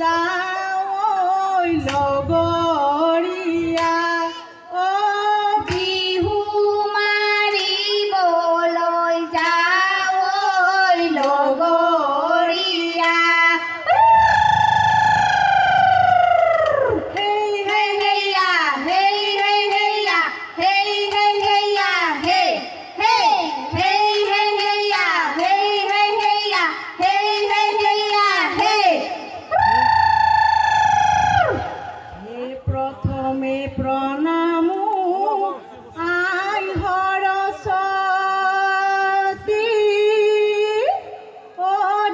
যাওঁ লগৰীয়া বিহু মাৰিবলৈ যাওঁ লগৰীয়া হেই হেই হেইয়া হেই হেই হেইয়া হেই হেই হেইয়া হেই হেই হেই হেই হেইয়া হেই হেই হেইয়া হেই হেই হেইয়া হেই হে প্ৰথমে প্ৰণামো আই সৰস্বতী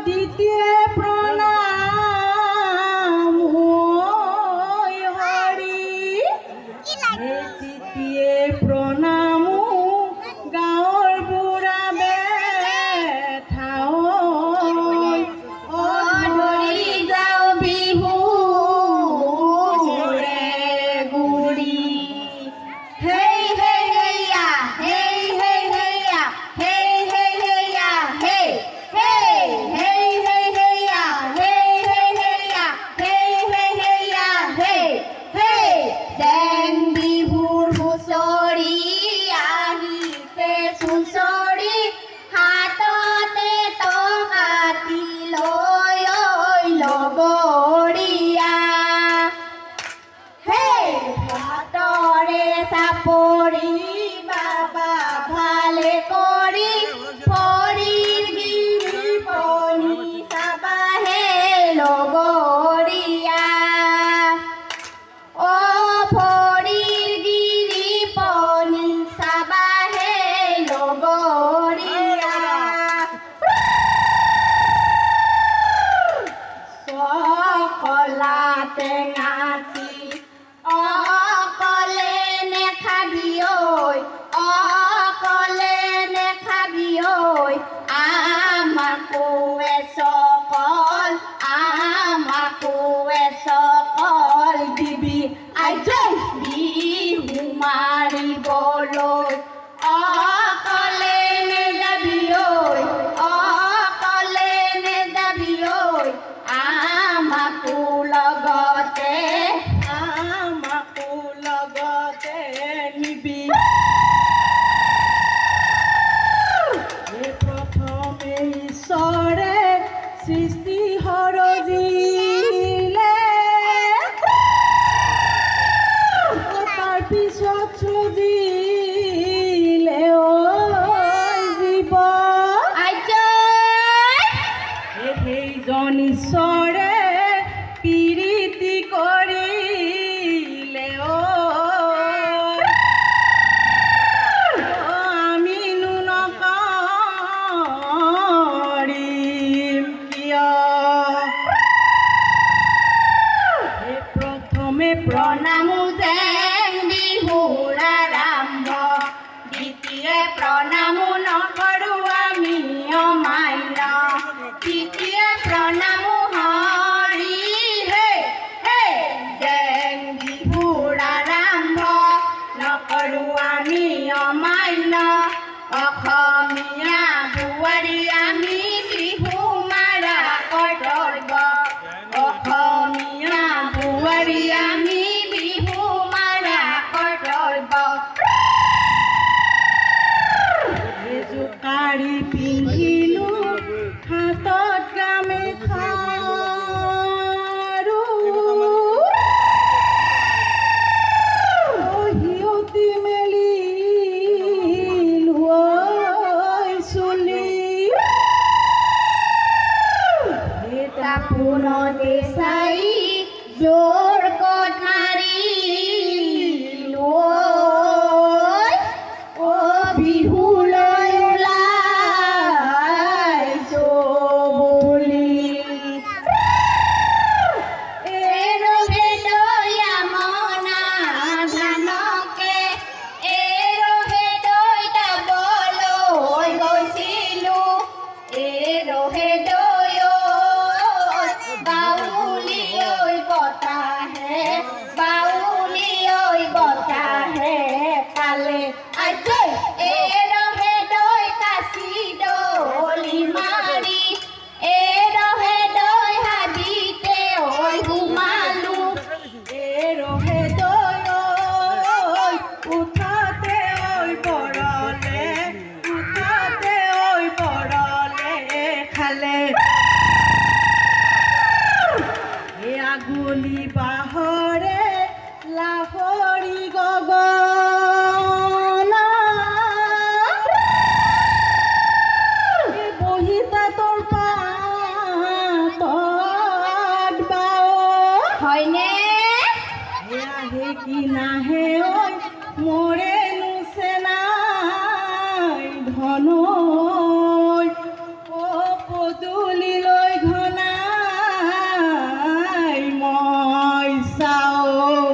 দ্বিতীয় প্ৰণাম হৰি হে তৃতীয় প্ৰণামো গাঁৱৰ বুঢ়া বেঠাৱৈ ধৰি যাওঁ বিহুৰে গুৰি হেই হেই হেইয়া হেই হেই হেইয়া হেই হেই হেইয়া হেই হেই হেই হেই হেইয়া হেই হেই হেইয়া হেই হেই হেইয়া হেই হেই জেং বিহুৰ হুঁচৰি আহিছে চুঁচৰি হাততে টকাটি লৈ লগৰীয়া হেই হাতৰে চাপৰি বাবা ভালে কৰি ভৰিৰ গিৰিপনি চাবাহে লগৰীয়া ভৰিৰ গিৰিপনি চাবাহে লগৰীয়া চকলা টেঙাটি অকলে নেখাবি ঐ অকলে নেখাবি ঐ আমাকো এচকল দিবি আইজৈ বিহু মাৰিবলৈ অকলে নেযাবি ঐ অকলে নেযাবি ঐ আমাকো লগতে নিবি হে প্ৰথমে ঈশ্বৰে সৃষ্টি সৰজিলে তাৰ পিছত সজিলে জীৱ আইজৈ সেইজন ঈশ্বৰে প্ৰীতি কৰিলে আমিনো নকৰিম কিয় হে প্ৰথমে প্ৰণামো জেং বিহুৰ আৰম্ভ দ্বিতীয় প্ৰণামো নকৰোঁ আমি অমান্য তৃতীয় প্ৰণামো হৰি হে হে জেং বিহুৰ আৰম্ভ নকৰোঁ আমি অমান্য অসমীয়া বোৱাৰী আমি বিহু মাৰা কৰ্তব্য অসমীয়া বোৱাৰী আমি বিহু মাৰা কৰ্তব্য জোকাৰি পিন্ধিলো হাতত গামেখাৰু সিহঁতি মেলিলো চুলি তাপোনতে চাই জোৰ কট মাৰিলো বিহুলৈ ওলাইছো বুলি ৰহে দৈয়া মনা ধানকে ৰহে দৈ দাবলৈ গৈছিলো ৰহে দৈ বাউলি গলি বাহৰে লাহৰি গগনা বহি তাঁতৰ পাতত বাও হয়নে আহে কি নাহে ঐ মৰে নুচেনাই ধন অ পদূলিলৈ ঘনাই মই চাওঁ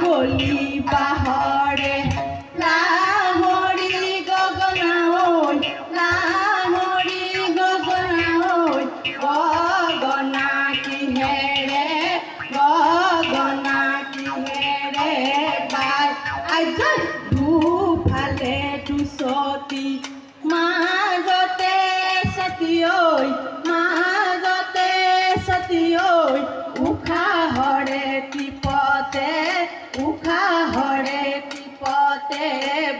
গলি বাহৰে লাহৰি গগনা ঐ লাহৰি গগনা ঐ গগনা কিহেৰে বাই আইজৈ দুফালে দুচতি মাজতে চতি ঐ উশাহৰে টিপতে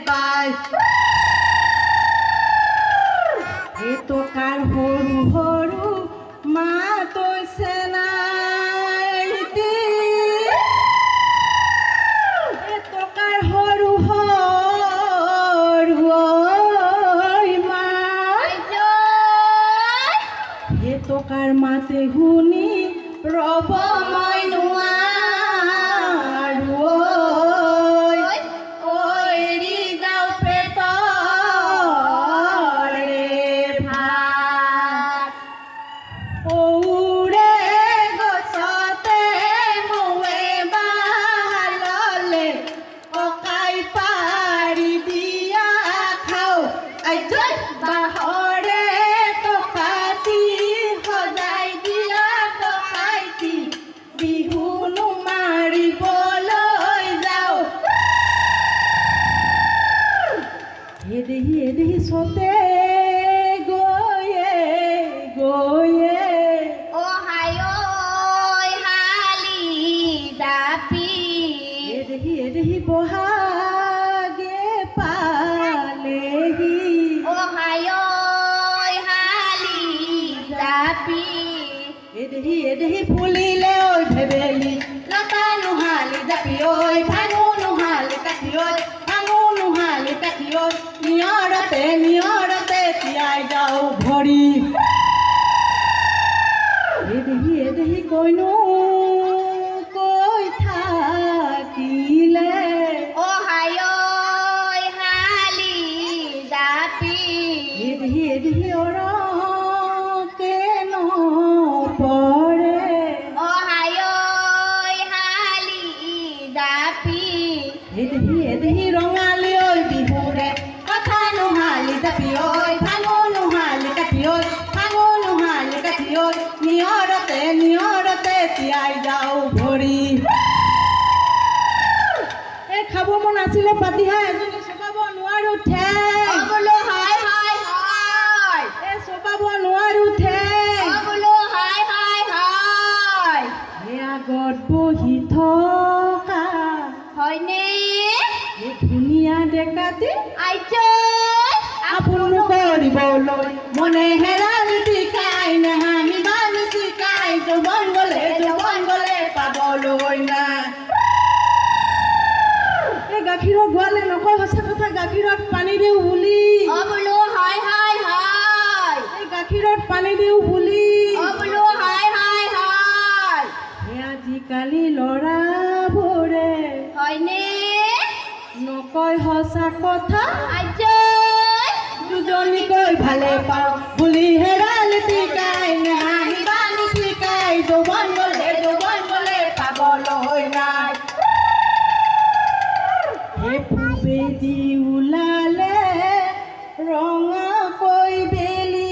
বাই এটকাৰ সৰু সৰু মাত হৈছে নাই এটকাৰ সৰু সৰু ঐ মাত এটকাৰ মাতে শুনি ৰব মই নোৱাৰো ঐ এৰি যাওঁ পেটৰে ভাত ঔৰে গছতে মৌৱে বাললে ককাই পাৰি দিয়া খাওঁ আইজৈ বাহৰে টকাটি সজাই দিয়া টকাইটি বিহুনো মাৰিবলৈ যাওঁ এদেহি চতে গৈয়ে অ হাই ঐ হালি জাপি এদেহি বহাগে পালেহি অ হাই ঐ হালি জাপি এদেহি ফুলিলে ঐ ভেবেলি লতা নোহালি জাপি ঐ ভাঙো নোহালি কাঠি ঐ নিয়ৰতে তিয়াই যাওঁ ভৰি এদেহি কৈনো কৈ থাকিলে অ হাই ঐ হালি জাপি এদেহি অৰকে নপৰে অ হাই ঐ হালি জাপি এদেহি ৰঙালী ঐ বিহুৰে কথা নোহালি জাপি ঐ ভাঙো নোহালি কাঠি ঐ নিয়ৰতে তিয়াই যাওঁ ভৰি এই খাব মন আছিলে পাতিহা এজনী চপাব নোৱাৰো ঠেং অ বোলো হাই হাই হাই এই চপাব নোৱাৰো ঠেং অ বোলো হাই হাই হাই এই আগত বহি থকা হয়নে এই ধুনীয়া ডেকাটি আইজৈ আপোন কৰিবলৈ মনে হেৰাল টিকাই নেহামি বানি চিকাই যৌৱন গলে পাবলৈ নাই এই গাখীৰত গোৱালে নকয় সঁচা কথা গাখীৰত পানী দিওঁ বুলি অ বোলো হাই হাই হাই এই গাখীৰত পানী দিওঁ বুলি অ বোলো হাই হাই হাই আজিকালি ল'ৰাবোৰে হয়নে নকয় সঁচা কথা আইজৈ দুজনীকৈ ভালে পাওঁ বুলি হেৰাল টিকাই নেহামি বানি চিকাই যৌৱন গলে পাবলৈ নাই হে পূবেদি ওলালে ৰঙাকৈ বেলি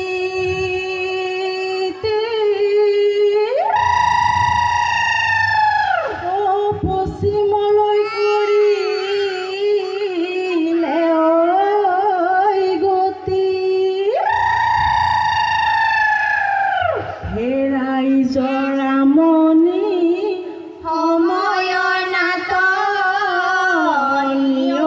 পশ্চিমলৈ কৰিলে ঐ গতি হেৰাই জৰা মণি সময়ৰ নাটনি ঐ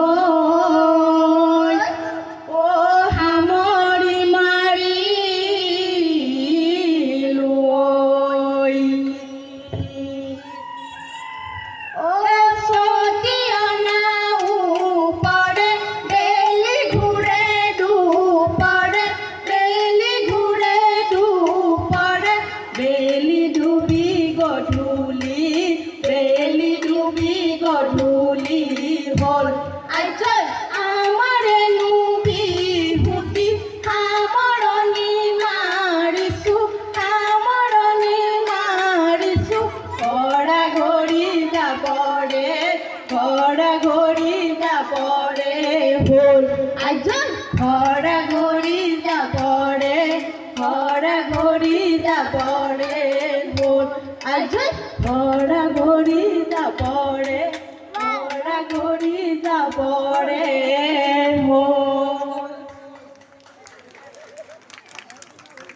নুলি হল আইজল আমারে নুবি হুতি আমরনি মারিসু আমরনি মারিসু ঘোড়া ঘড়ি যাবরে ঘোড়া ঘড়ি যাবরে হল আইজল ঘোড়া ঘড়ি যাবরে ঘোড়া ঘড়ি যাবরে হল আইজল ঘোড়া